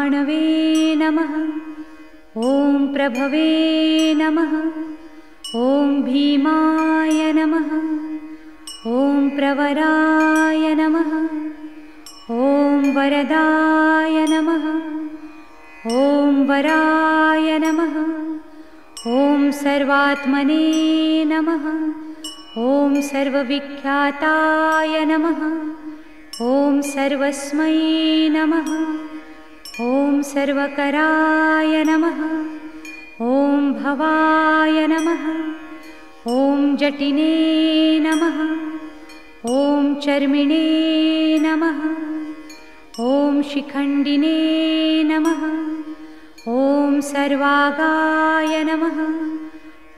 भाणवे नमः। ॐ प्रभवे नमः। ॐ भीमाय नमः। ॐ प्रवराय नमः। ॐ वरदाय नमः। ॐ वराय नमः। ॐ सर्वात्मने नमः। ॐ सर्वविख्याताय नमः। ॐ सर्वस्मै नमः। ॐ सर्वकराय नमः। ॐ भवाय नमः। ॐ जटिने नमः। ॐ चर्मिणे नमः। ॐ शिखण्डिने नमः। ॐ सर्वागाय नमः।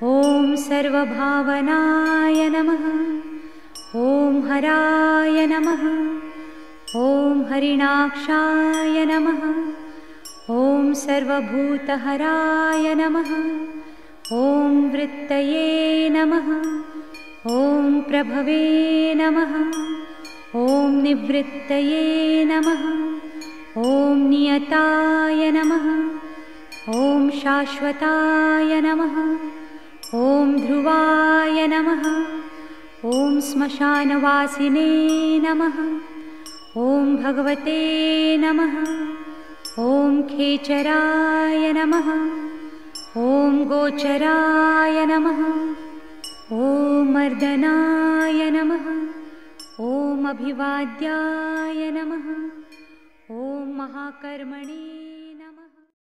ॐ सर्वभावनाय नमः। ॐ हराय नमः। ॐ हरिणाक्षाय नमः। ॐ सर्वभूतहराय नमः। ॐ वृत्तये नमः। ॐ प्रभवे नमः। ॐ निवृत्तये नमः। ॐ नियताय नमः। ॐ शाश्वताय नमः। ॐ ध्रुवाय नमः। ॐ श्मशानवासिने नमः। ॐ भगवते नमः। ॐ खेचराय नमः। ॐ गोचराय नमः। ॐ मर्दनाय नमः। ॐ अभिवाद्याय नमः। ॐ महाकर्मणे